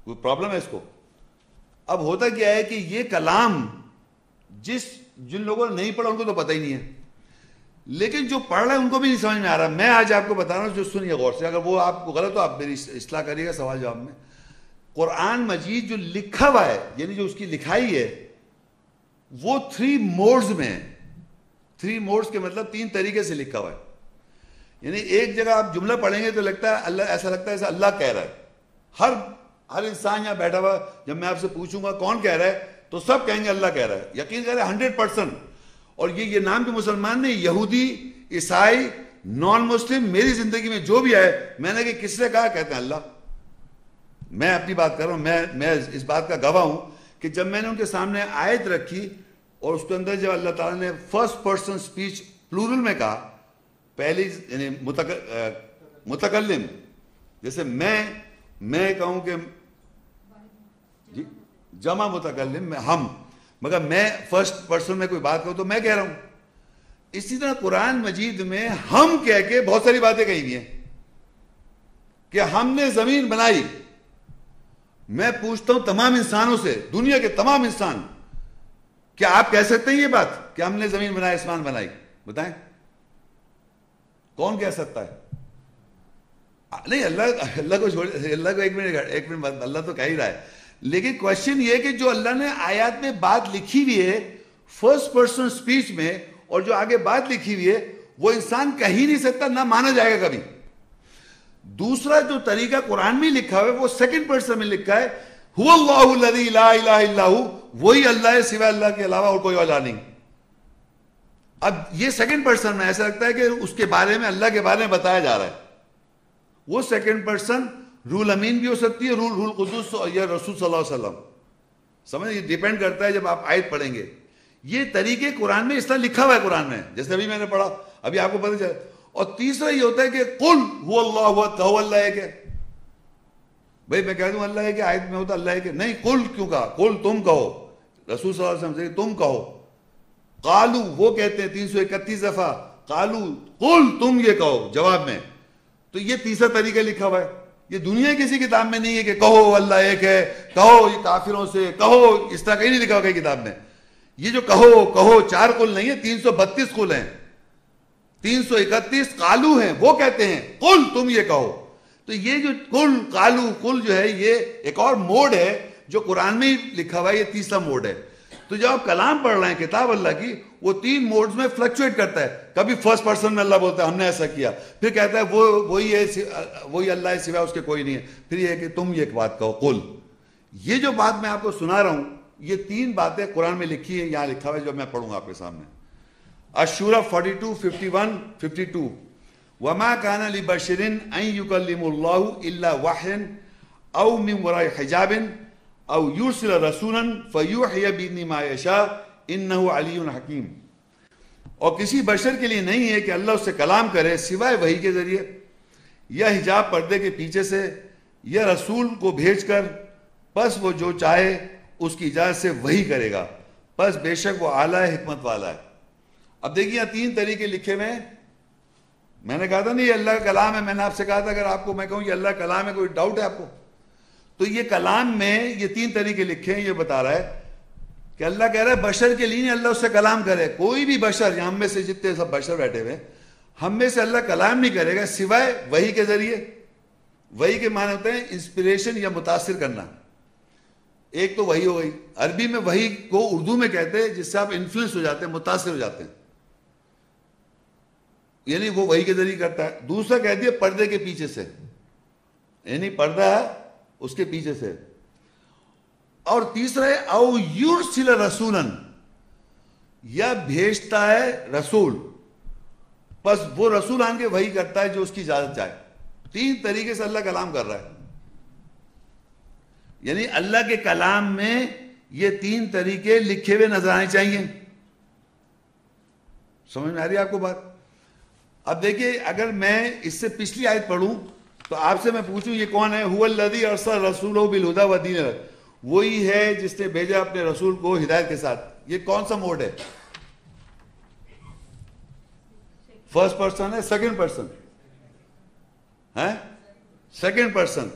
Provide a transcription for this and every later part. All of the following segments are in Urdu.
کوئی پرابلم ہے اس کو؟ اب ہوتا کیا ہے کہ یہ کلام جن لوگوں نے نہیں پڑھا ان کو تو پتہ ہی نہیں ہے، لیکن جو پڑھ رہے ہیں ان کو بھی نہیں سمجھ میں آ رہا. میں آج آپ کو بتا رہا ہوں، جو سنیے غور سے، اگر وہ آپ کو غلط ہو آپ میری اصلاح کریے گا سوال جواب میں. قرآن مجید جو لکھا ہوا ہے، یعنی جو اس کی لکھائی ہے، وہ 3 موڈز میں ہے. 3 موڈز کے مطلب 3 طریقے سے لکھا ہوا ہے. یعنی ایک جگہ آپ جملہ پڑھیں گے تو لگتا ہے اللہ، ایسا لگتا ہے ایسا اللہ کہہ رہا ہے. ہر انسان یہاں بیٹھا ہوا، جب میں آپ سے پوچھوں گا کون کہہ رہا ہے تو سب کہیں گے اللہ کہہ رہا ہے، یقین کریں 100%. اور یہ نام کے مسلمان نہیں، یہودی، عیسائی، نان مسلم، میری زندگی میں جو بھی آئے، میں نے کہ کس نے کہا، کہتے ہیں اللہ. میں اپنی بات کر رہا ہوں، میں اس بات کا گواہ ہوں کہ جب میں نے ان کے سامنے آیت رکھی اور اس کے اندر جب اللہ تعالیٰ نے فرسٹ پرسن سپیچ پلورل میں کہا، پہلی یعنی متکلم، جیسے میں کہوں کہ جمع متکلم میں ہم، مگر میں فرسٹ پرسن میں کوئی بات کروں تو میں کہہ رہا ہوں. اسی طرح قرآن مجید میں ہم کہہ کے بہت ساری باتیں کہی ہوئی ہیں کہ ہم نے زمین بنائی. میں پوچھتا ہوں تمام انسانوں سے، دنیا کے تمام انسان، کیا آپ کہہ سکتے ہیں یہ بات کہ ہم نے زمین بنائی، آسمان بنائی؟ بتائیں کون کہہ سکتا ہے؟ نہیں، اللہ کو چھوڑ، اللہ کو ایک منٹ اللہ تو کہہ ہی رہا ہے، لیکن کوشچن یہ ہے کہ جو اللہ نے آیات میں بات لکھی ہوئی ہے فرسٹ پرسن سپیچ میں، اور جو آگے بات لکھی ہوئی ہے وہ انسان کہہ ہی نہیں سکتا، نہ مانا جائے گا کبھی. دوسرا جو طریقہ قرآن میں لکھا ہوا ہے وہ سیکنڈ پرسن میں لکھا ہے، هو اللہ الذی لا الہ الا هو، وہی اللہ ہے، سوائے اللہ کے علاوہ اور کوئی اللہ نہیں. اب یہ سیکنڈ پرسن میں ایسا لگتا ہے کہ اس کے بارے میں، اللہ کے بارے میں بتایا جا رہا ہے. وہ سیکنڈ پرسن رول امین بھی ہو سکتی ہے، رول قدس یا رسول صلی اللہ علیہ وسلم. سمجھ، یہ ڈیپینڈ کرتا ہے جب آپ آیت پڑھیں گے. یہ طریقے قرآن میں اس طرح لکھا ہوا ہے قرآن میں، جیسے ابھی میں نے پڑھا، ابھی آپ کو پتہ چلا. اور تیسرا یہ ہوتا ہے کہ قل هو اللہ ہوا، کہو اللہ ہے کہ، بھائی میں کہہ دوں اللہ ہے کہ، آیت میں ہوتا اللہ ہے کہ نہیں، قل کیوں کہا؟ قل تم کہو، رسول صلی اللہ علیہ وسلم سے تم کہو. قالو وہ کہتے ہیں 331 دفعہ، قالو قل تم یہ کہو جواب میں. تو یہ تیسرا طریقہ لکھا ہوا ہے. یہ دنیا کسی کتاب میں نہیں ہے کہ کہو اللہ ایک ہے، کہو یہ کافروں سے کہو، اس طرح کہیں نہیں لکھا ہوا کتاب میں. یہ جو کہو 4 قل نہیں ہے، 332 قل ہیں، 331 قالو ہیں، وہ کہتے ہیں قل تم یہ کہو. تو یہ جو قل قالو قل جو ہے، یہ ایک اور موڈ ہے جو قرآن میں ہی لکھا ہوا ہے، یہ تیسرا موڈ ہے. تو جب آپ کلام پڑھ رہے ہیں کتاب اللہ کی، وہ 3 موڈز میں فلکچویٹ کرتا ہے. کبھی فرسٹ پرسن میں اللہ بولتا ہے ہم نے ایسا کیا، پھر کہتا ہے وہی ہے، وہی اللہ ہے، سوائے اس کے کوئی نہیں ہے، پھر یہ ہے کہ تم یہ ایک بات کہو قل. یہ جو بات میں آپ کو سنا رہا ہوں، یہ 3 باتیں قرآن میں لکھی ہیں، یہاں لکھا ہوا ہے جو میں پڑھوں گا آپ کے سامنے. الشورى 42 51 52 وما كان لبشر ان يكلم الله الا وحيا او من وراء حجاب او يرسل رسولا فيوحي باذنه ما يشاء انه علي حكيم. اور کسی بشر کے لیے نہیں ہے کہ اللہ اس سے کلام کرے سوائے وحی کے ذریعے، یا حجاب پردے کے پیچھے سے، یا رسول کو بھیج کر، پس وہ جو چاہے اس کی اجازت سے وحی کرے گا، پس بے شک وہ اعلیٰ حکمت والا ہے. اب دیکھیے یہاں 3 طریقے لکھے ہوئے ہیں. میں نے کہا تھا نہیں یہ اللہ کا کلام ہے، میں نے آپ سے کہا تھا اگر آپ کو میں کہوں یہ اللہ کا کلام ہے کوئی ڈاؤٹ ہے آپ کو؟ تو یہ کلام میں یہ 3 طریقے لکھے ہیں. یہ بتا رہا ہے کہ اللہ کہہ رہا ہے بشر کے لیے اللہ اس سے کلام کرے. کوئی بھی بشر، ہم میں سے جتنے سب بشر بیٹھے ہوئے، ہم میں سے اللہ کلام نہیں کرے گا سوائے وحی کے ذریعے. وحی کے معنی ہوتے ہیں انسپریشن یا متاثر کرنا. ایک تو وحی ہو گئی، عربی میں وحی کو اردو میں کہتے ہیں جس سے آپ انفلوئنس ہو جاتے ہیں، متاثر ہو جاتے ہیں، یعنی وہ وحی کے ذریعے کرتا ہے. دوسرا کہہ دیا پردے کے پیچھے سے، یعنی پردہ ہے اس کے پیچھے سے. اور تیسرا ہے او یرسل رسولا، یا بھیجتا ہے رسول، بس وہ رسول آن کے وحی کرتا ہے جو اس کی اجازت چاہے. 3 طریقے سے اللہ کلام کر رہا ہے. یعنی اللہ کے کلام میں یہ 3 طریقے لکھے ہوئے نظر آنے چاہیے. سمجھ میں آ رہی ہے آپ کو بات؟ اب دیکھیے اگر میں اس سے پچھلی آیت پڑھوں تو آپ سے میں پوچھوں یہ کون ہے؟ هو الذی ارسل رسولہ بالہدی ودین الحق، وہی ہے جس نے بھیجا اپنے رسول کو ہدایت کے ساتھ. یہ کون سا موڈ ہے؟ فرسٹ پرسن ہے، سیکنڈ پرسن ہے، سیکنڈ پرسن.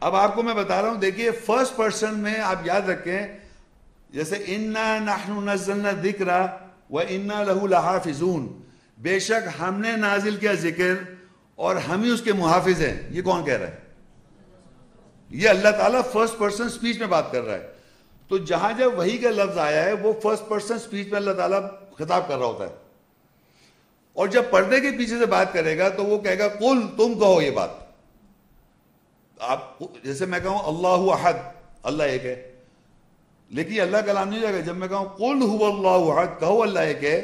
اب آپ کو میں بتا رہا ہوں، دیکھیے فرسٹ پرسن میں آپ یاد رکھیں، جیسے اِنَّا نَحْنُ نَزَّلْنَا الذِّكْرَ وَإِنَّا لَهُ لَحَافِظُونَ، بے شک ہم نے نازل کیا ذکر اور ہم ہی اس کے محافظ ہیں. یہ کون کہہ رہا ہے؟ یہ اللہ تعالیٰ فرسٹ پرسن سپیچ میں بات کر رہا ہے. تو جہاں جب وحی کا لفظ آیا ہے وہ فرسٹ پرسن سپیچ میں اللہ تعالیٰ خطاب کر رہا ہوتا ہے. اور جب پردے کے پیچھے سے بات کرے گا تو وہ کہے گا قل، تم کہو یہ بات. آپ جیسے میں کہوں اللہ احد، اللہ ایک ہے، لیکن یہ اللہ کلام نہیں جائے گا. جب میں کہوں قل هو اللہ احد، کہو اللہ ایک ہے،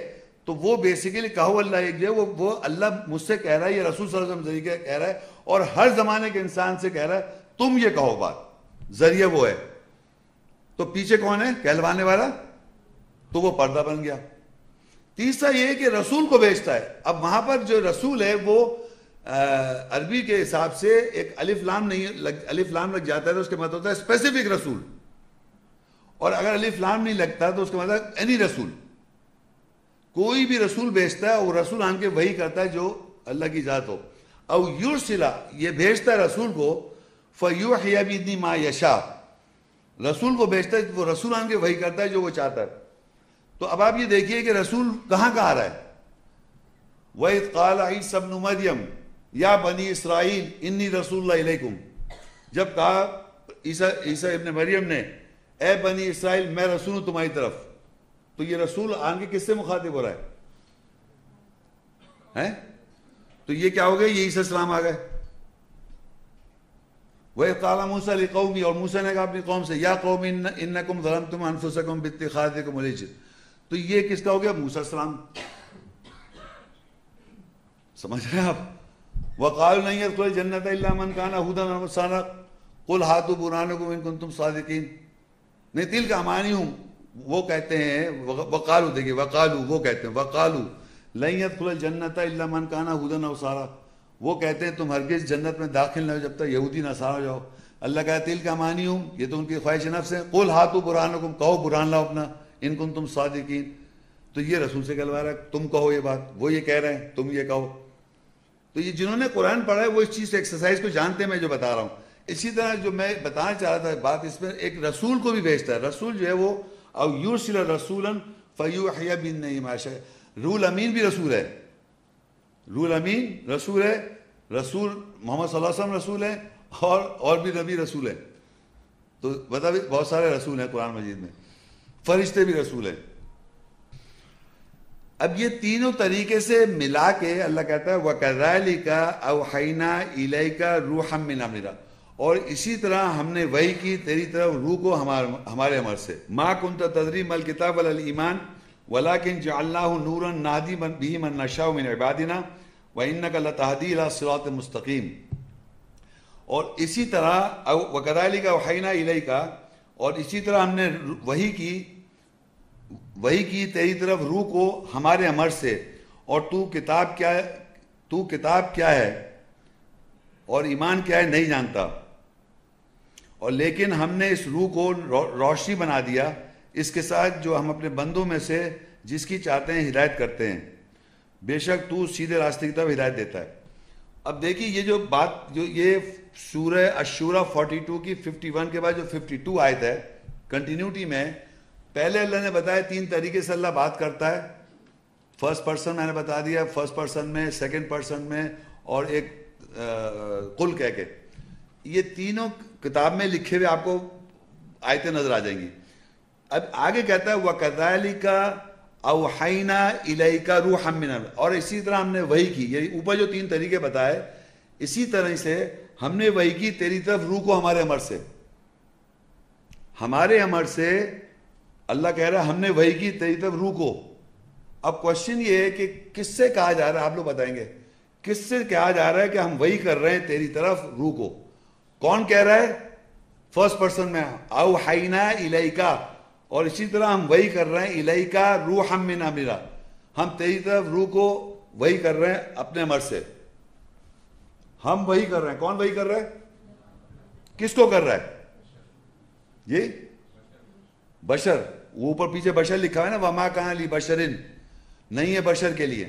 تو وہ بیسیکلی کہو اللہ ایک جو ہے وہ اللہ مجھ سے کہہ رہا ہے، یہ رسول صلی اللہ علیہ وسلم ذریعے کہہ رہا ہے، اور ہر زمانے کے انسان سے کہہ رہا ہے تم یہ کہو بات. ذریعہ وہ ہے. تو پیچھے کون ہے؟ کہلوانے والا. تو وہ پردہ بن گیا. تیسرا یہ ہے کہ رسول کو بھیجتا ہے. اب وہاں پر جو رسول ہے وہ عربی کے حساب سے ایک الف لام لگ جاتا ہے تو اس کا مطلب ہوتا ہے اسپیسیفک رسول، اور اگر الف لام نہیں لگتا تو اس کا مطلب اینی رسول. کوئی بھی رسول بھیجتا ہے، وہ رسول آن کے وہی کرتا ہے جو اللہ کی ذات ہو. او یرسلا، یہ بھیجتا ہے رسول کو، فیوحی باذنہ ما یشاء، رسول کو بھیجتا ہے، وہ رسول آن کے وہی کرتا ہے جو وہ چاہتا ہے. تو اب آپ یہ دیکھیے کہ رسول کہاں آ رہا ہے. وَإِذْ قَالَ عِيسَى ابْنُ مَرْيَمَ یا بنی اسرائیل انی رسول اللہ علیکم، جب کہا عیسیٰ ابن مریم نے اے بنی اسرائیل میں رسول ہوں تمہاری طرف، تو یہ رسول آن کے کس سے مخاطب ہو رہا ہے؟ تو یہ کیا ہو گیا؟ یہ عیسیٰ السلام آ گئے. وَإِذْ قَالَ مُوسَىٰ لِقَوْمِهِ، اور موسیٰ نے کہا اپنی قوم سے یا قوم اِنَّكُمْ ظَلَمْتُمْ أَنفُسَكُمْ بِاتِّخَاذِكُمُ الْعِجْلَ. تو یہ کس کا ہو گیا؟ موسیٰ السلام. سمجھ رہے ہیں آپ؟ وَقَالُوا لَن يَدْخُلَ الْجَنَّةَ إِلَّا مَنْ كَانَ هُودًا أَوْ نَصَارَىٰ قُلْ هَاتُوا بُرْهَانَكُمْ إِن كُنتُمْ صَادِقِينَ. نہیں تِلْكَ أَمَانِيُّهُمْ، وہ کہتے ہیں وقالو، دیکھیے وقالو وہ کہتے ہیں وقالو لن يدخل الجنت الا من كان هودا او نصارى، وہ کہتے ہیں تم ہرگز جنت میں داخل نہ ہو جب تک یہودی نصارہ ہو جاؤ. اللہ کہا تل کا مانی ہوں، یہ تو ان کی خواہش نفس ہے. قل ہاتو برہانکم، کہو برہان لاؤ اپنا، ان کنتم صادقین. تو یہ رسول سے کہلوا رہا ہے تم کہو یہ بات، وہ یہ کہہ رہے ہیں تم یہ کہو. تو یہ جنہوں نے قرآن پڑھا ہے وہ اس چیز سے ایکسرسائز کو جانتے ہیں، میں جو بتا رہا ہوں. اسی طرح جو میں بتانا چاہ رہا تھا بات، اس میں ایک رسول کو بھی بھیجتا ہے. رسول جو ہے وہ او یرسل رسولا فیوحی باذنہ ما یشاء. روح الامین بھی رسول ہے، روح الامین رسول ہے، رسول محمد صلی اللہ علیہ وسلم رسول ہے، اور بھی نبی رسول ہے. تو بتا بھی بہت سارے رسول ہیں قرآن مجید میں، فرشتے بھی رسول ہیں. اب یہ تینوں طریقے سے ملا کے اللہ کہتا ہے وَكَذَلِكَ أَوْحَيْنَا إِلَيْكَ رُوحًا مِّنْ أَمْرِنَا، اور اسی طرح ہم نے وحی کی تیری طرف روح کو ہمارے امر سے. مَا كُنْتَ تَدْرِي مَا الْكِتَابُ وَلَا الْإِيمَانُ وَلَكِنْ جَعَلْنَاهُ نُورًا نَهْدِي بِهِ مَن نَّشَاءُ مِنْ عِبَادِنَا وَإِنَّكَ لَتَهْدِي إِلَىٰ صِرَاطٍ مُسْتَقِيمٍ. اور اسی طرح وَكَذَلِكَ أَوْحَيْنَا إِلَيْكَ، اور اسی طرح ہم نے وحی کی تیری طرف روح کو ہمارے امر سے. اور تو کتاب کیا ہے اور ایمان کیا ہے نہیں جانتا، اور لیکن ہم نے اس روح کو روشنی بنا دیا اس کے ساتھ جو ہم اپنے بندوں میں سے جس کی چاہتے ہیں ہدایت کرتے ہیں. بے شک تو سیدھے راستے کی طرف ہدایت دیتا ہے. اب دیکھیے یہ جو بات، جو یہ سورہ الشورى 42 کی 51 کے بعد جو 52 آیت ہے کنٹینیوٹی میں، پہلے اللہ نے بتایا تین طریقے سے اللہ بات کرتا ہے. فرسٹ پرسن میں نے بتا دیا، فرسٹ پرسن میں، سیکنڈ پرسن میں، اور ایک قل کہہ کے. یہ تینوں کتاب میں لکھے ہوئے آپ کو آیتیں نظر آ جائیں گی. اب آگے کہتا ہے وَكَذَلِكَ أَوْحَيْنَا إِلَيْكَ رُوحًا مِّنْ أَمْرِنَا، اور اسی طرح ہم نے وحی کی. یعنی اوپر جو تین طریقے بتائے اسی طرح سے ہم نے وحی کی تیری طرف روح کو ہمارے امر سے. ہمارے امر سے اللہ کہہ رہا ہے ہم نے وحی کی تیری طرف روح کو. اب کوشچن یہ ہے کہ کس سے کہا جا رہا ہے؟ آپ لوگ بتائیں گے کس سے کہا جا رہا ہے کہ ہم وحی کر رہے ہیں تیری طرف روح کو؟ کون کہہ رہا ہے؟ فرسٹ پرسن میں اوحینا الیکا، اور اسی طرح ہم وحی کر رہے ہیں الیکا روحا من امرنا، ہم تیری طرف روح کو وحی کر رہے ہیں اپنے امر سے. ہم وحی کر رہے ہیں. کون وحی کر رہا ہے؟ کس کو کر رہا ہے؟ یہ بشر. وہ اوپر پیچھے بشر لکھا ہے نا، وما کان لی بشرن، نہیں ہے بشر کے لیے.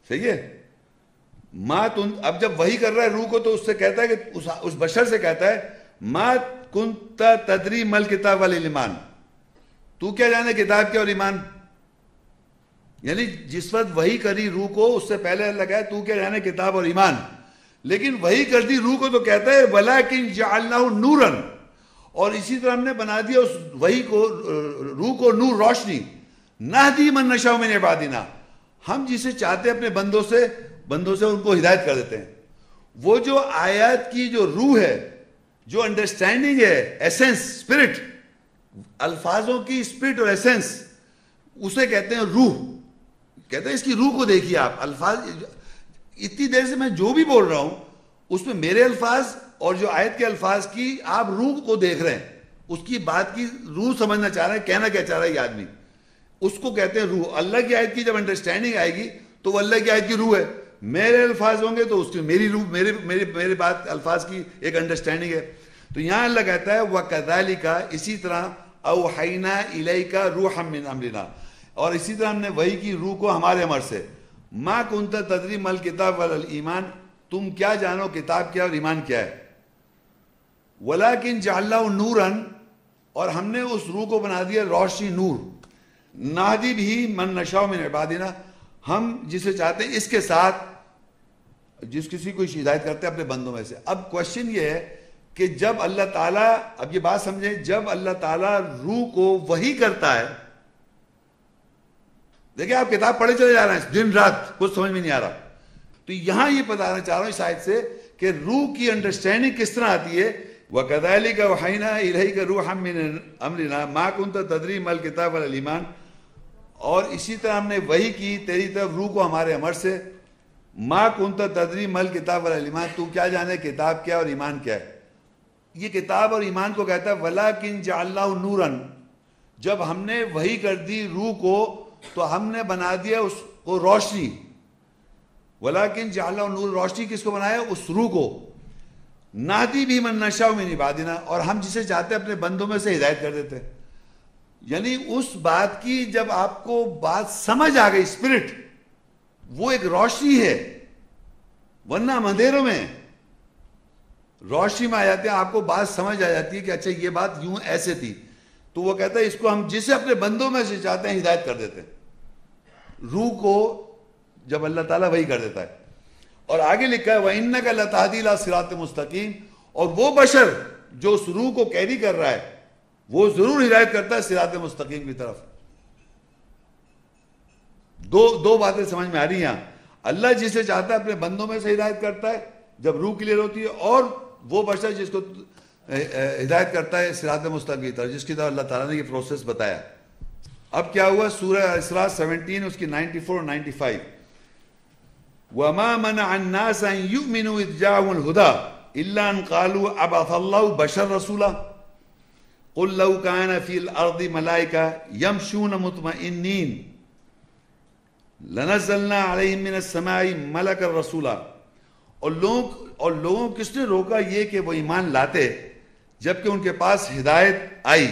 صحیح ہے، ما تن اب جب وہی کر رہا ہے روح کو تو اس سے کہتا ہے کہ اس بشر سے کہتا ہے ما کنت تدری مل کتاب والایمان، تو کیا جانے کتاب کیا اور ایمان. یعنی جس وقت وہی کری روح کو اس سے پہلے اللہ کہا تو کیا جانے کتاب اور ایمان، لیکن وہی کر دی روح کو تو کہتا ہے ولیکن جعلناہ نورا، اور اسی طرح ہم نے بنا دیا اس وہی کو روح کو نور، روشنی. نہدی من نشاء من عبادنا، ہم جسے چاہتے اپنے بندوں سے ان کو ہدایت کر دیتے ہیں. وہ جو آیات کی جو روح ہے، جو انڈرسٹینڈنگ ہے، ایسنس، اسپرٹ، الفاظوں کی اسپرٹ اور ایسنس، اسے کہتے ہیں روح. کہتے ہیں اس کی روح کو دیکھیے آپ. الفاظ اتنی دیر سے میں جو بھی بول رہا ہوں اس میں میرے الفاظ اور جو آیت کے الفاظ کی آپ روح کو دیکھ رہے ہیں، اس کی بات کی روح سمجھنا چاہ رہے ہیں، کہنا کیا چاہ رہا ہے یہ آدمی، اس کو کہتے ہیں روح. اللہ کی آیت کی جب انڈرسٹینڈنگ آئے گی تو وہ اللہ کی آیت کی روح ہے. میرے الفاظ ہوں گے تو اس کی میری روح، میری بات الفاظ کی ایک انڈرسٹینڈنگ ہے. تو یہاں اللہ کہتا ہے وَكَذَلِكَ، اسی طرح أَوْحَيْنَا إِلَيْكَ رُوحًا مِّنْ أَمْرِنَا، اور اسی طرح ہم نے وحی کی روح کو ہمارے امر سے. مَا كُنْتَ تَدْرِي مَا الْكِتَابُ وَلَا الْإِيمَانُ، تم کیا جانو کتاب کیا اور ایمان کیا ہے. وَلَكِنْ جَعَلْنَاهُ نُورًا، اور ہم نے اس روح کو بنا دیا روشنی، نور. نَهْدِي بِهِ مَن نَّشَاءُ مِنْ عِبَادِنَا، ہم جسے چاہتے ہیں اس کے ساتھ جس کسی کو ہدایت کرتے ہیں اپنے بندوں میں سے. اب کوشچن یہ ہے کہ جب اللہ تعالیٰ، اب یہ بات سمجھیں، جب اللہ تعالیٰ روح کو وحی کرتا ہے، دیکھیں آپ کتاب پڑھے چلے جا رہے ہیں دن رات، کچھ سمجھ میں نہیں آ رہا. تو یہاں یہ بتانا چاہ رہا ہوں اس آیت سے کہ روح کی انڈرسٹینڈنگ کس طرح آتی ہے. وَكَذَلِكَ أَوْحَيْنَا إِلَيْكَ رُوحًا مِّنْ أَمْرِنَا مَا كُنْتَ تَدْرِي مَا الْكِتَابُ وَلَا الْإِيمَانُ، اور اسی طرح ہم نے وحی کی تیری طرف روح کو ہمارے امر سے. ما کنت تدری مل کتاب ولا ایمان، تو کیا جانے کتاب کیا اور ایمان کیا ہے. یہ کتاب اور ایمان کو کہتا ہے ولیکن جعلناہ نورا، جب ہم نے وحی کر دی روح کو تو ہم نے بنا دیا اس کو روشنی. ولیکن جعلناہ نور، روشنی کس کو بنایا؟ اس روح کو. نہدی بھی من نشاء من عبادنا، اور ہم جسے چاہتے اپنے بندوں میں سے ہدایت کر دیتے. یعنی اس بات کی جب آپ کو بات سمجھ آ گئی، اسپرٹ، وہ ایک روشنی ہے، ورنہ ہم اندھیروں میں. روشنی میں آ جاتے ہیں، آپ کو بات سمجھ آ جاتی ہے کہ اچھا یہ بات یوں ایسے تھی. تو وہ کہتا ہے اس کو ہم جسے اپنے بندوں میں سے چاہتے ہیں ہدایت کر دیتے ہیں. روح کو جب اللہ تعالیٰ وہی کر دیتا ہے. اور آگے لکھا ہے وَإِنَّكَ لَتَهْدِي إِلَىٰ صِرَاطٍ مُسْتَقِيمٍ، اور وہ بشر جو اس روح کو کیری کر رہا ہے وہ ضرور ہدایت کرتا ہے صراط مستقیم کی طرف. دو باتیں سمجھ میں آ رہی ہیں. اللہ جسے چاہتا ہے اپنے بندوں میں سے ہدایت کرتا ہے جب روح کلیئر ہوتی ہے، اور وہ بشر جس کو ہدایت کرتا ہے صراط مستقیم کی طرف، جس کی طرف اللہ تعالیٰ نے یہ پروسیس بتایا. اب کیا ہوا؟ سورہ اسراء 17 اس کی 94 اور 95. وَمَا مَنَعَ النَّاسَ أَن يُؤْمِنُوا إِذْ جَاءَهُمُ الْهُدَىٰ إِلَّا أَن قَالُوا أَبَعَثَ اللَّهُ بَشَرًا رَّسُولًا قُل لَّوْ كَانَ فِي الْأَرْضِ مَلَائِكَةٌ يَمْشُونَ مُطْمَئِنِّينَ لَنَزَّلْنَا عَلَيْهِم مِّنَ السَّمَاءِ مَلَكًا رَّسُولًا. اور لوگوں کس نے روکا یہ کہ وہ ایمان لاتے جبکہ ان کے پاس ہدایت آئی،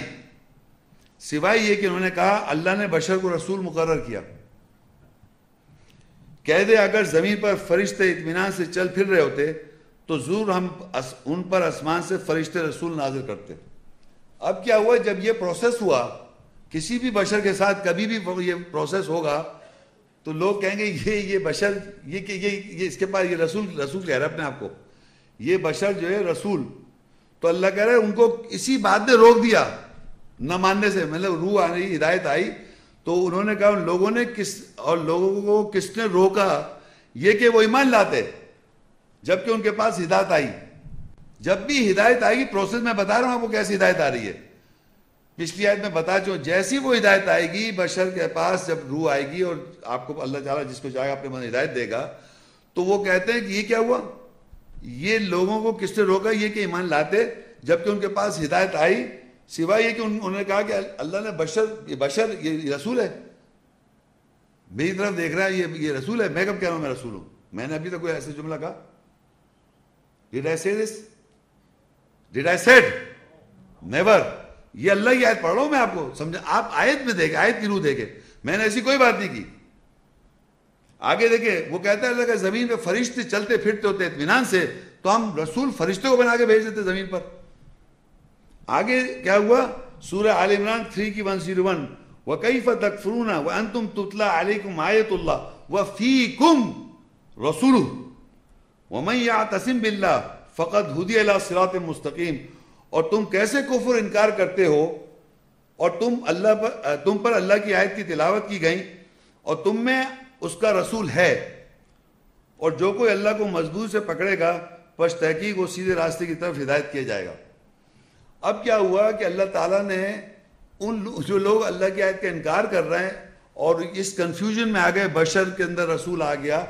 سوائے یہ کہ انہوں نے کہا اللہ نے بشر کو رسول مقرر کیا. کہہ دے اگر زمین پر فرشتے اطمینان سے چل پھر رہے ہوتے تو ضرور ہم ان پر آسمان سے فرشتے رسول نازل کرتے. اب کیا ہوا؟ جب یہ پروسیس ہوا، کسی بھی بشر کے ساتھ کبھی بھی یہ پروسیس ہوگا تو لوگ کہیں گے یہ بشر یہ اس کے پاس یہ رسول کہہ رہا ہے اپنے آپ کو، یہ بشر جو ہے رسول. تو اللہ کہہ رہا ہے ان کو اسی بات نے روک دیا نہ ماننے سے. مطلب روح آ رہی، ہدایت آئی، تو انہوں نے کہا ان لوگوں نے لوگوں کو کس نے روکا یہ کہ وہ ایمان لاتے جبکہ ان کے پاس ہدایت آئی. جب بھی ہدایت آئے گی، پروسیس میں بتا رہا ہوں آپ کو کیسی ہدایت آ رہی ہے. پچھلی آیت میں بتا چاہوں جیسی وہ ہدایت آئے گی بشر کے پاس، جب روح آئے گی اور آپ کو اللہ تعالیٰ جس کو چاہے اپنے من ہدایت دے گا، تو وہ کہتے ہیں کہ یہ کیا ہوا؟ یہ لوگوں کو کس نے روکا یہ کہ ایمان لاتے جبکہ ان کے پاس ہدایت آئی، سوائے یہ کہ انہوں نے کہا کہ اللہ نے بشر یہ رسول ہے، میری طرف دیکھ رہا ہے، یہ رسول ہے. میں کب کہہ رہا ہوں میں رسول ہوں؟ میں نے ابھی تک کوئی ایسا جملہ کہا؟ Did I say this? Did I said? Never. یہ اللہ کی آیت پڑھ رہا ہوں میں آپ کو، سمجھا؟ آپ آیت میں دیکھیں، آیت کی روح دیکھیں. میں نے ایسی کوئی بات نہیں کی. آگے دیکھیں وہ کہتا ہے اللہ کہ زمین پہ فرشتے چلتے پھرتے ہوتے اطمینان سے، تو ہم رسول فرشتے کو بنا کے بھیج دیتے زمین پر. آگے کیا ہوا؟ سورہ آل عمران 3 کی 101 وَكَيْفَ تَكْفُرُونَ وَأَنْتُمْ تُتْلَى عَلَيْكُمْ آيَةُ اللَّهِ وَفِيكُمْ رَسُولُهُ وَمَنْ يَعْتَصِمْ بِاللَّهِ فَقَدْ هُدِيَ إِلَىٰ صِرَاطٍ مُسْتَقِيمٍ. اور تم کیسے کفر انکار کرتے ہو اور تم پر اللہ کی آیت کی تلاوت کی گئی اور تم میں اس کا رسول ہے، اور جو کوئی اللہ کو مضبوط سے پکڑے گا پس تحقیق وہ سیدھے راستے کی طرف ہدایت کیا جائے گا. اب کیا ہوا کہ اللہ تعالیٰ نے ان جو لوگ اللہ کی آیت کا انکار کر رہے ہیں اور اس کنفیوژن میں آ گئے، بشر کے اندر رسول آ گیا،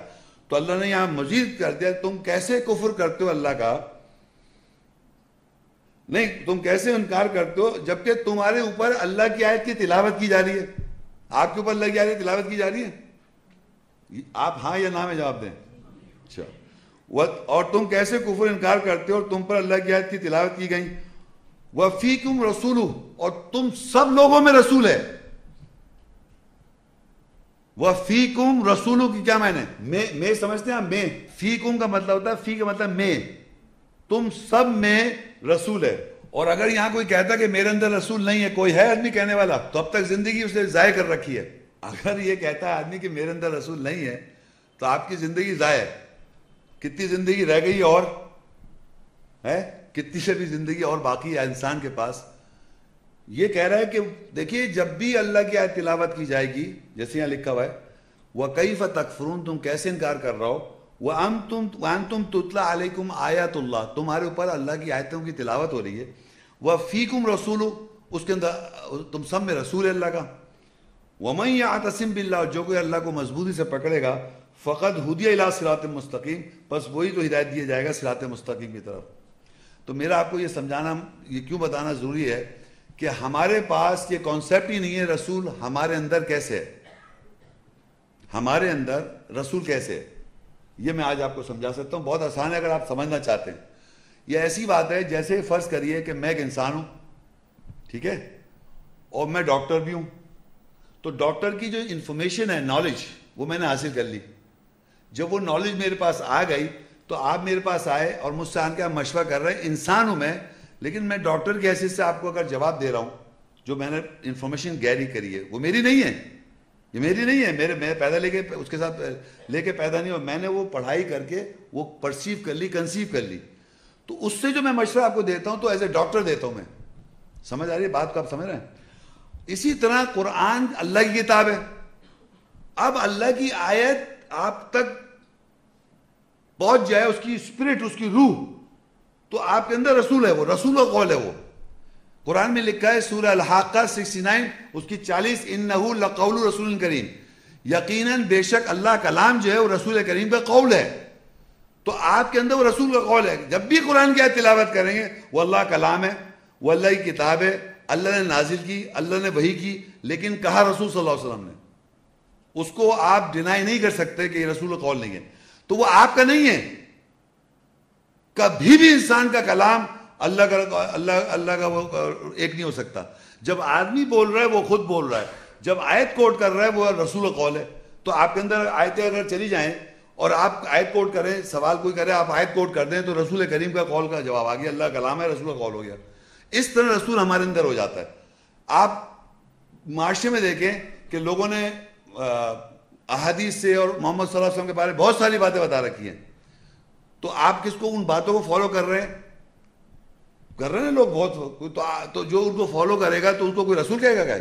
تو اللہ نے یہاں مزید کر دیا تم کیسے کفر کرتے ہو اللہ کا، نہیں تم کیسے انکار کرتے ہو جبکہ تمہارے اوپر اللہ کی آیت کی تلاوت کی جا رہی ہے. آپ کے اوپر اللہ کی آیت کی تلاوت کی جا رہی ہے؟ آپ ہاں یا نہ میں جواب دیں. اچھا، اور تم کیسے کفر انکار کرتے ہو اور تم پر اللہ کی آیت کی تلاوت کی گئی. وَفِيكُمْ رَسُولُهُ اور تم سب لوگوں میں رسول ہے. وَفِيكُمْ رَسُولُهُ کی کیا معنی؟ میں سمجھتے ہیں میں، فیکم کا مطلب ہوتا ہے، فی کا مطلب میں، تم سب میں رسول ہے. اور اگر یہاں کوئی کہتا کہ میرے اندر رسول نہیں ہے، کوئی ہے آدمی کہنے والا، تو اب تک زندگی اس نے ضائع کر رکھی ہے. اگر یہ کہتا ہے آدمی کہ میرے اندر رسول نہیں ہے تو آپ کی زندگی ضائع ہے. کتنی زندگی رہ گئی اور ہے، کتنی سے بھی زندگی اور باقی ہے انسان کے پاس. یہ کہہ رہا ہے کہ دیکھیے جب بھی اللہ کی آیت تلاوت کی جائے گی، جیسے یہاں لکھا ہوا ہے وَكَيْفَ تَكْفُرُونَ تم کیسے انکار کر رہا ہو، وَأَنْتُمْ تُتْلَى عَلَيْكُمْ آیَاتُ اللَّهِ تمہارے اوپر اللہ کی آیتوں کی تلاوت ہو رہی ہے. وَفِيكُمْ رَسُولُ اس کے اندر تم سب میں رسول ہے اللہ کا. وَمَنْ يَعْتَصِمْ بِاللَّهِ جو کوئی اللہ کو مضبوطی سے پکڑے گا فَقَدْ هُدِيَ إِلَىٰ صِرَاطٍ مُسْتَقِيمٍ بس وہی تو ہدایت دیا جائے گا صراط مستقیم کی طرف. تو میرا آپ کو یہ سمجھانا، یہ کیوں بتانا ضروری ہے کہ ہمارے پاس یہ کانسیپٹ ہی نہیں ہے رسول ہمارے اندر کیسے ہے، ہمارے اندر رسول کیسے ہے. یہ میں آج آپ کو سمجھا سکتا ہوں، بہت آسان ہے اگر آپ سمجھنا چاہتے ہیں. یہ ایسی بات ہے جیسے فرض کریے کہ میں ایک انسان ہوں، ٹھیک ہے، اور میں ڈاکٹر بھی ہوں. تو ڈاکٹر کی جو انفارمیشن ہے، نالج، وہ میں نے حاصل کر لی. جب وہ نالج میرے پاس آ گئی تو آپ میرے پاس آئے اور مجھ سے آن کے آپ مشورہ کر رہے ہیں. انسان ہوں میں، لیکن میں ڈاکٹر کی حیثیت سے آپ کو اگر جواب دے رہا ہوں، جو میں نے انفارمیشن گیری کری ہے وہ میری نہیں ہے، یہ میری نہیں ہے، میں پیدا لے کے اس کے ساتھ لے کے پیدا نہیں ہوا، میں نے وہ پڑھائی کر کے وہ پرسیو کر لی، کنسیو کر لی. تو اس سے جو میں مشورہ آپ کو دیتا ہوں تو ایز اے ڈاکٹر دیتا ہوں میں. سمجھ آ رہی ہے بات کو؟ آپ سمجھ رہے ہیں؟ اسی طرح قرآن اللہ کی کتاب ہے. اب اللہ کی آیت آپ تک پہنچ جائے، اس کی اسپرٹ، اس کی روح، تو آپ کے اندر رسول ہے، وہ رسول کا قول ہے. وہ قرآن میں لکھا ہے سورہ الحاقہ 69 اس کی 40 انہو لقول رسول کریم، یقیناً بے شک اللہ کلام جو ہے وہ رسول کریم کا قول ہے. تو آپ کے اندر وہ رسول کا قول ہے. جب بھی قرآن کی آیت تلاوت کریں گے وہ اللہ کلام ہے، وہ اللہ کی کتاب ہے، اللہ نے نازل کی، اللہ نے وحی کی، لیکن کہا رسول صلی اللہ علیہ وسلم نے. اس کو آپ ڈینائی نہیں کر سکتے کہ یہ رسول کا قول نہیں ہے. تو وہ آپ کا نہیں ہے. کبھی بھی انسان کا کلام اللہ کا وہ ایک نہیں ہو سکتا. جب آدمی بول رہا ہے وہ خود بول رہا ہے، جب آیت کوٹ کر رہا ہے وہ رسول کا قول ہے. تو آپ کے اندر آیتیں اگر چلی جائیں اور آپ آیت کوٹ کریں، سوال کوئی کرے آپ آیت کوٹ کر دیں تو رسول کریم کا قول کا جواب آ گیا، اللہ کا کلام ہے، رسول کا قول ہو گیا. اس طرح رسول ہمارے اندر ہو جاتا ہے. آپ معاشرے میں دیکھیں کہ لوگوں نے احادیث سے اور محمد صلی اللہ علیہ وسلم کے بارے میں بہت ساری باتیں بتا رکھی ہیں. تو آپ کس کو ان باتوں کو فالو کر رہے ہیں لوگ بہت. تو جو ان کو فالو کرے گا تو ان کو کوئی رسول کہے گا کیا؟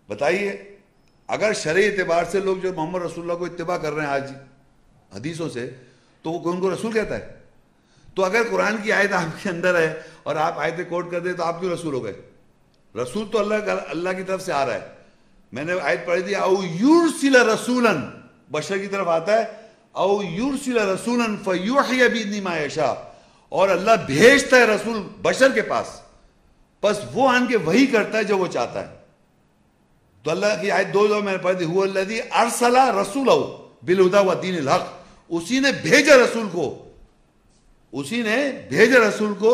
بتائیے. اگر شرعی اعتبار سے لوگ جو محمد رسول اللہ کو اتباع کر رہے ہیں آج حدیثوں سے، تو وہ ان کو رسول کہتا ہے. تو اگر قرآن کی آیت آپ کے اندر ہے اور آپ آیتیں کوٹ کر دیں تو آپ کیوں رسول ہو گئے؟ رسول تو اللہ کی طرف سے آ رہا ہے. میں نے آیت پڑھی تھی او یرسل رسولا، بشر کی طرف آتا ہے، او یرسل رسولا فیوحی باذن ما یشاء، اور اللہ بھیجتا ہے رسول بشر کے پاس، پس وہ آن کے وہی کرتا ہے جو وہ چاہتا ہے. تو اللہ کی آیت 2 دفعہ میں نے پڑھی تھی، هو الذی ارسل رسولہ بالہدی ودین الحق، اسی نے بھیجا رسول کو، اسی نے بھیجا رسول کو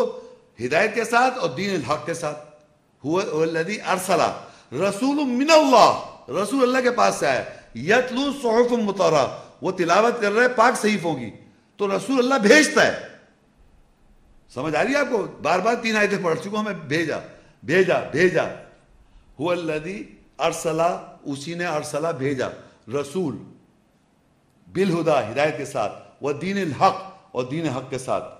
ہدایت کے ساتھ اور دین الحق کے ساتھ. هو الذی ارسل رسول من اللہ، رسول اللہ کے پاس سے آیا. یتلو صحف مطہرہ، وہ تلاوت کر رہا ہے پاک صحیفوں کی، تو رسول اللہ بھیجتا ہے. سمجھ آ رہی ہے آپ کو؟ بار بار 3 آیتیں پڑھ چکا ہوں میں. بھیجا بھیجا بھیجا، هو الذی ارسلا، اسی نے ارسلا بھیجا، رسول، بالہدا ہدایت کے ساتھ، ودین الحق اور دین حق کے ساتھ.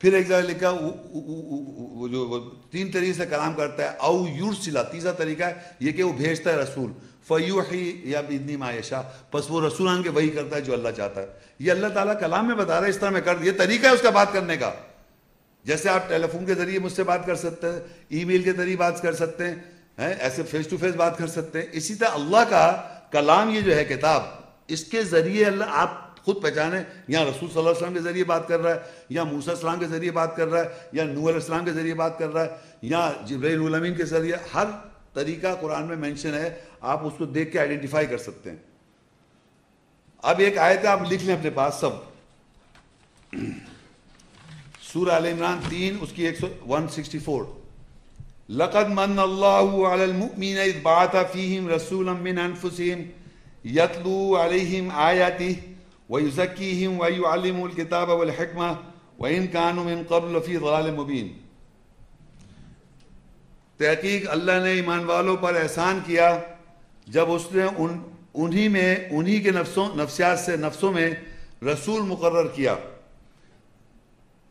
پھر ایک جگہ لکھا وہ جو 3 طریقے سے کلام کرتا ہے، او یرسلا، تیسرا طریقہ ہے یہ کہ وہ بھیجتا ہے رسول، فیوحی یا باذن ما یشاء، پس وہ رسول آن کے وہی کرتا ہے جو اللہ چاہتا ہے. یہ اللہ تعالیٰ کلام میں بتا رہا ہے اس طرح میں کر، یہ طریقہ ہے اس کا بات کرنے کا. جیسے آپ ٹیلی فون کے ذریعے مجھ سے بات کر سکتے ہیں، ای میل کے ذریعے بات کر سکتے ہیں، ایسے فیس ٹو فیس بات کر سکتے ہیں. اسی طرح اللہ کا کلام یہ جو ہے کتاب، اس کے ذریعے اللہ آپ خود پہچانیں، یا رسول صلی اللہ علیہ وسلم کے ذریعے بات کر رہا ہے، یا موسیٰ علیہ السلام کے ذریعے بات کر رہا ہے، یا نوح علیہ السلام کے ذریعے بات کر رہا ہے، یا جبرائیل الامین کے ذریعے. ہر طریقہ قرآن میں مینشن ہے، آپ اس کو دیکھ کے آئیڈینٹیفائی کر سکتے ہیں. اب ایک آیت ہے، آپ لکھ لیں اپنے پاس سب. سورہ آل عمران 3 اس کی 164. لقد من اللہ علی المؤمنین اذ بعث فیہم رسولا من انفسہم یتلو علیہم آیاتہ ویزکیہم ویعلمہم الکتاب والحکمہ وإن كانوا من قبل لفی ضلال مبین. تحقیق اللہ نے ایمان والوں پر احسان کیا جب اس نے انہی کے نفسیات سے نفسوں میں رسول مقرر کیا.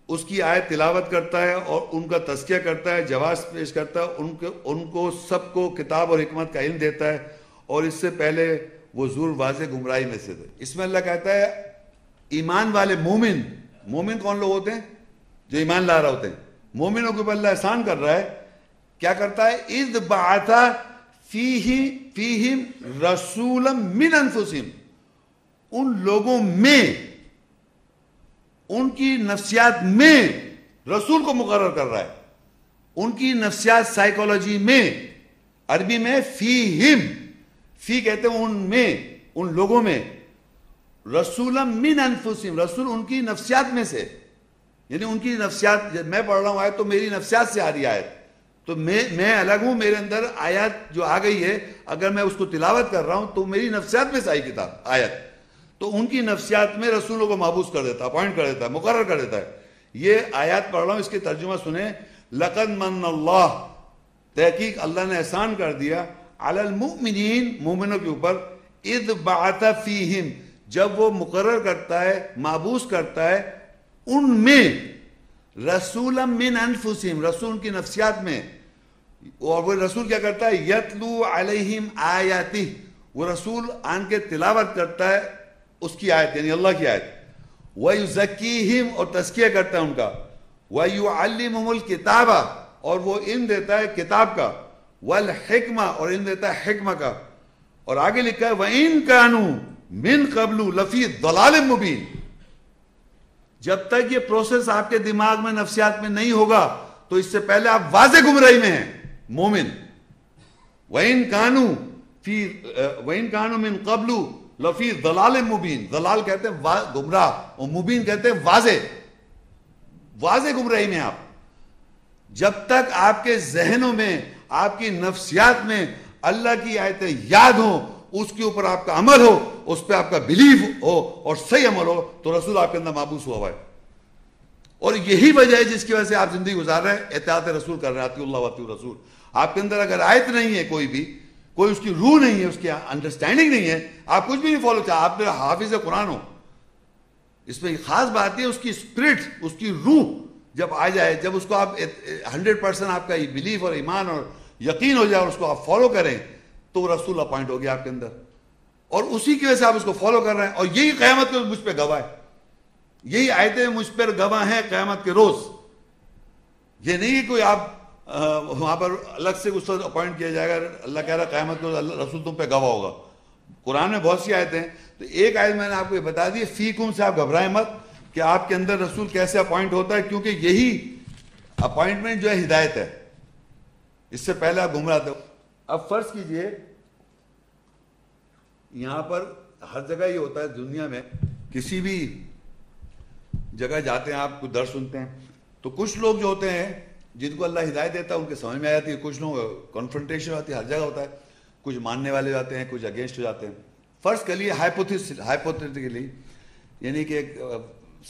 اس کی آیت تلاوت کرتا ہے اور ان کا تزکیہ کرتا ہے، جواز پیش کرتا ہے، ان کو سب کو کتاب اور حکمت کا علم دیتا ہے، اور اس سے پہلے وہ ضرور واضح گمراہی میں سے تھے. اس میں اللہ کہتا ہے ایمان والے مومن. مومن کون لوگ ہوتے ہیں؟ جو ایمان لا رہے ہوتے ہیں. مومنوں کے اوپر اللہ احسان کر رہا ہے. کیا کرتا ہے؟ اذ بعث فیہم رسولا من انفسہم، ان لوگوں میں، ان کی نفسیات میں رسول کو مقرر کر رہا ہے. ان کی نفسیات سائیکولوجی میں، عربی میں فیہم، فی کہتے ہیں ان میں، ان لوگوں میں، رسولا من انفسہم، رسول ان کی نفسیات میں سے. یعنی ان کی نفسیات، جب میں پڑھ رہا ہوں آیت تو میری نفسیات سے آ رہی آیت، تو میں الگ ہوں، میرے اندر آیات جو آ گئی ہے اگر میں اس کو تلاوت کر رہا ہوں تو میری نفسیات میں سے آئی کتاب آیت. تو ان کی نفسیات میں رسولوں کو محبوس کر دیتا ہے، اپوائنٹ کر دیتا ہے، مقرر کر دیتا ہے. یہ آیات پڑھ رہا ہوں، اس کے ترجمہ سنیں. لقد من اللہ، تحقیق اللہ نے احسان کر دیا، علی المؤمنین، مومنوں کے اوپر، اذ بعث فیہم، جب وہ مقرر کرتا ہے، محبوس کرتا ہے ان میں، رسولا من انفسہم، رسول کی نفسیات میں. اور وہ رسول کیا کرتا ہے؟ یتلو علیہم آیاتہ، وہ رسول آن کے تلاوت کرتا ہے اس کی آیت، یعنی اللہ کی آیت. وَيُزَكِّيهِمْ، اور تزکیہ کرتا ہے ان کا. وَيُعَلِّمُهُمُ الْكِتَابَ، اور وہ علم دیتا ہے کتاب کا. وَالْحِکْمَةَ، اور علم دیتا ہے حکمہ کا. اور آگے لکھا ہے وَإِن كَانُوا مِن قَبْلُ لَفِي ضَلَالٍ مُبِينٍ. جب تک یہ پروسیس آپ کے دماغ میں، نفسیات میں نہیں ہوگا تو اس سے پہلے آپ واضح گمراہی میں ہیں. مومن وَإِن كَانُوا مِن قَبْلُ لفی ضلال مبین، ضلال کہتے ہیں گمراہ، اور مبین کہتے ہیں واضح، واضح گمراہی میں آپ. جب تک آپ کے ذہنوں میں، آپ کی نفسیات میں اللہ کی آیتیں یاد ہوں، اس کے اوپر آپ کا عمل ہو، اس پہ آپ کا بلیف ہو اور صحیح عمل ہو، تو رسول آپ کے اندر محبوس ہوا ہے. اور یہی وجہ ہے جس کی وجہ سے آپ زندگی گزار رہے ہیں، اطاعت رسول کر رہے ہیں، اطیعوا اللہ واطیعوا الرسول. آپ کے اندر اگر آیت نہیں ہے، کوئی اس کی روح نہیں ہے، اس کی انڈرسٹینڈنگ نہیں ہے، آپ کچھ بھی نہیں فالو چاہتے. آپ میرا حافظ قرآن ہو، اس میں خاص بات ہے اس کی اسپرٹ، اس کی روح جب آ جائے، جب اس کو آپ 100% آپ کا بلیف اور ایمان اور یقین ہو جائے اور اس کو آپ فالو کریں، تو رسول اپوائنٹ ہو گیا آپ کے اندر. اور اسی کی وجہ سے آپ اس کو فالو کر رہے ہیں. اور یہی قیامت کے روز مجھ پہ گواہ ہے، یہی آیتیں مجھ پر گواہ ہیں قیامت کے روز. یہ نہیں کہ کوئی آپ وہاں پر الگ سے اس وقت اپوائنٹ کیا جائے گا. اللہ کہہ رہا ہے قیامت کو رسول تم پہ گواہ ہوگا. قرآن میں بہت سی آیتیں ہیں، تو ایک آیت میں نے آپ کو یہ بتا دی، فیکم سے آپ گھبرائیں مت کہ آپ کے اندر رسول کیسے اپوائنٹ ہوتا ہے، کیونکہ یہی اپوائنٹمنٹ جو ہے ہدایت ہے. اس سے پہلے آپ گمراہ تھے. اب فرض کیجئے یہاں پر ہر جگہ یہ ہوتا ہے دنیا میں، کسی بھی جگہ جاتے ہیں آپ کو درس سنتے ہیں، تو کچھ لوگ جو ہوتے ہیں جن کو اللہ ہدایت دیتا ہے ان کے سمجھ میں آ جاتی ہے، کچھ لوگ کنفرنٹیشن آتی ہے، ہر جگہ ہوتا ہے. کچھ ماننے والے جاتے ہیں، کچھ اگینسٹ ہو جاتے ہیں. فرض کر لیے ہائپوتھیٹیکلی، یعنی کہ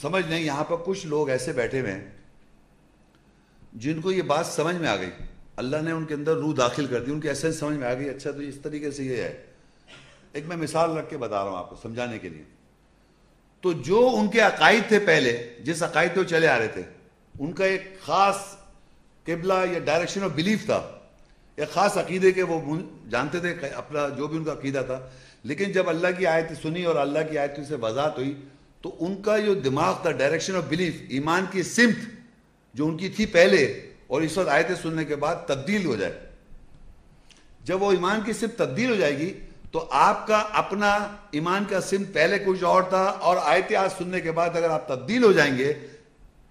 سمجھ لیں یہاں پر کچھ لوگ ایسے بیٹھے ہوئے ہیں جن کو یہ بات سمجھ میں آ گئی، اللہ نے ان کے اندر روح داخل کر دی، ان کی ایسنس سمجھ میں آ گئی، اچھا تو اس طریقے سے یہ ہے. ایک میں مثال رکھ کے بتا رہا ہوں آپ کو سمجھانے کے لیے. تو جو ان کے عقائد تھے پہلے، جس عقائد پہ وہ چلے آ رہے تھے، ان کا ایک خاص قبلہ یا ڈائریکشن آف بلیف تھا، ایک خاص عقیدے کے وہ جانتے تھے اپنا جو بھی ان کا عقیدہ تھا. لیکن جب اللہ کی آیت سنی اور اللہ کی آیت سے وضاحت ہوئی تو ان کا جو دماغ تھا، ڈائریکشن آف بلیف، ایمان کی سمت جو ان کی تھی پہلے اور اس وقت آیتیں سننے کے بعد تبدیل ہو جائے. جب وہ ایمان کی سمت تبدیل ہو جائے گی تو آپ کا اپنا ایمان کا سمت پہلے کچھ اور تھا، اور آیتیں آج سننے کے بعد اگر آپ تبدیل ہو جائیں گے،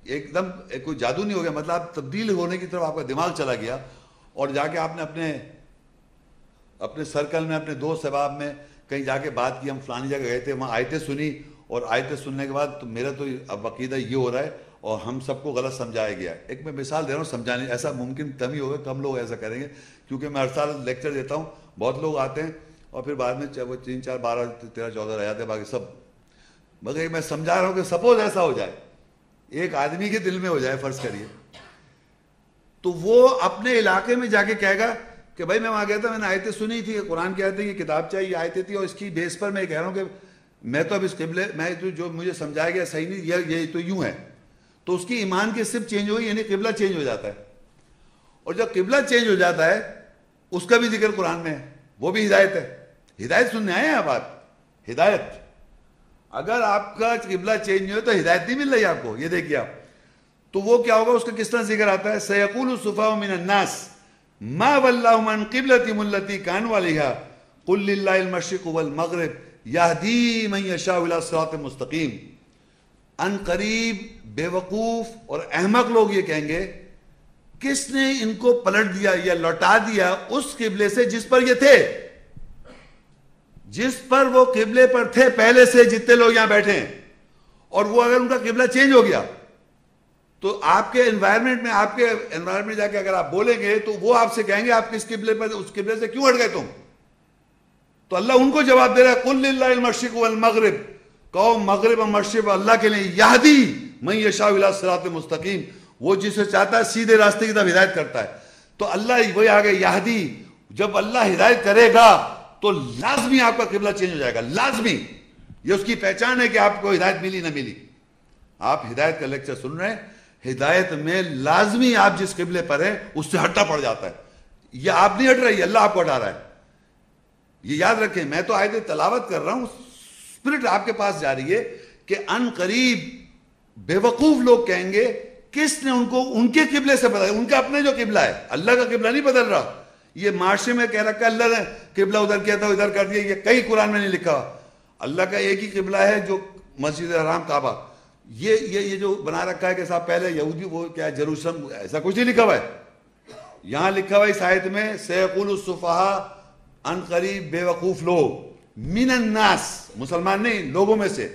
ایک دم کوئی جادو نہیں ہو گیا، مطلب آپ تبدیل ہونے کی طرف آپ کا دماغ چلا گیا، اور جا کے آپ نے اپنے سرکل میں، اپنے دوست احباب میں کہیں جا کے بات کی، ہم فلانی جگہ گئے تھے، وہاں آیتیں سنی، اور آیتیں سننے کے بعد تو میرا تو اب عقیدہ یہ ہو رہا ہے اور ہم سب کو غلط سمجھایا گیا. ایک میں مثال دے رہا ہوں سمجھانے، ایسا ممکن کم ہی ہوگا، کم لوگ ایسا کریں گے، کیونکہ میں ہر سال لیکچر دیتا ہوں، بہت لوگ آتے ہیں اور پھر بعد میں وہ 3 4 12 13 14 رہ جاتے ہیں، باقی سب. مگر میں سمجھا رہا ہوں کہ سپوز ایسا ہو جائے، ایک آدمی کے دل میں ہو جائے، فرض کریے، تو وہ اپنے علاقے میں جا کے کہے گا کہ بھائی میں وہاں گیا تھا، میں نے آیتیں سنی تھی، قرآن کی آیتیں، یہ کتاب چاہیے، یہ آیتیں تھی، اور اس کی بیس پر میں کہہ رہا ہوں کہ میں تو اب اس قبلے میں تو جو مجھے سمجھایا گیا صحیح نہیں، یہ تو یوں ہے. تو اس کی ایمان کی صرف چینج ہوئی، یعنی قبلہ چینج ہو جاتا ہے. اور جب قبلہ چینج ہو جاتا ہے اس کا بھی ذکر قرآن میں ہے، وہ بھی ہدایت ہے. ہدایت سننے آئے ہیں آپ، ہدایت. اگر آپ کا قبلہ چینج نہیں ہو تو ہدایت نہیں مل رہی آپ کو. یہ دیکھیے آپ، تو وہ کیا ہوگا، اس کا کس طرح ذکر آتا ہے، سَيَقُولُ السُّفَهَاءُ مِنَ النَّاسِ مَا وَلَّاهُمْ عَنْ قِبْلَتِهِمُ الَّتِي كَانُوا عَلَيْهَا قُلْ لِلَّهِ الْمَشْرِقُ وَالْمَغْرِبُ يَهْدِي مَن يَشَاءُ إِلَىٰ صِرَاطٍ مُسْتَقِيمٍ. ان قریب بے وقوف اور احمق لوگ یہ کہیں گے، کس نے ان کو پلٹ دیا یا لوٹا دیا اس قبلے سے جس پر یہ تھے، جس پر وہ قبلے پر تھے پہلے سے، جتنے لوگ یہاں بیٹھے ہیں. اور وہ اگر ان کا قبلہ چینج ہو گیا تو آپ کے انوائرمنٹ میں، آپ کے انوائرمنٹ جا کے اگر آپ بولیں گے تو وہ آپ سے کہیں گے آپ کس قبلے پر، اس قبلے سے کیوں ہٹ گئے تم. تو اللہ ان کو جواب دے رہا ہے، قُلْ لِلَّهِ الْمَشْرِقُ وَالْمَغْرِبُ، کہو مغرب اور مشرق اللہ کے لیے، یہدی من یشاء الی صراط مستقیم، وہ جسے چاہتا ہے سیدھے راستے کی طرف ہدایت کرتا ہے. تو اللہ وہی آگے یہدی، جب اللہ ہدایت کرے گا تو لازمی آپ کا قبلہ چینج ہو جائے گا، لازمی. یہ اس کی پہچان ہے کہ آپ کو ہدایت ملی نہ ملی. آپ ہدایت کا لیکچر سن رہے ہیں، ہدایت میں لازمی آپ جس قبلے پر ہیں اس سے ہٹنا پڑ جاتا ہے. یہ آپ نہیں ہٹ رہے، یہ اللہ آپ کو ہٹا رہا ہے. یہ یاد رکھیں، میں تو آیت تلاوت کر رہا ہوں، اسپرٹ آپ کے پاس جا رہی ہے کہ ان قریب بے وقوف لوگ کہیں گے کس نے ان کو ان کے قبلے سے بدلا. ان کا اپنے جو قبلہ ہے، اللہ کا قبلہ نہیں بدل رہا. یہ معاشرے میں کہہ رکھا اللہ نے قبلہ ادھر کیا تھا ادھر کر دیا، یہ کئی قرآن میں نہیں لکھا. اللہ کا ایک ہی قبلہ ہے جو مسجد حرام کعبہ. یہ جو بنا رکھا ہے کہ صاحب پہلے یہودی وہ کیا ہے جروسلم، ایسا کچھ نہیں لکھا ہوا ہے. یہاں لکھا ہوا ہے اس آیت میں، سَيَقُولُ السُّفَهَاءُ، ان قریب بے وقوف لوگ، من الناس، مسلمان نہیں، لوگوں میں سے.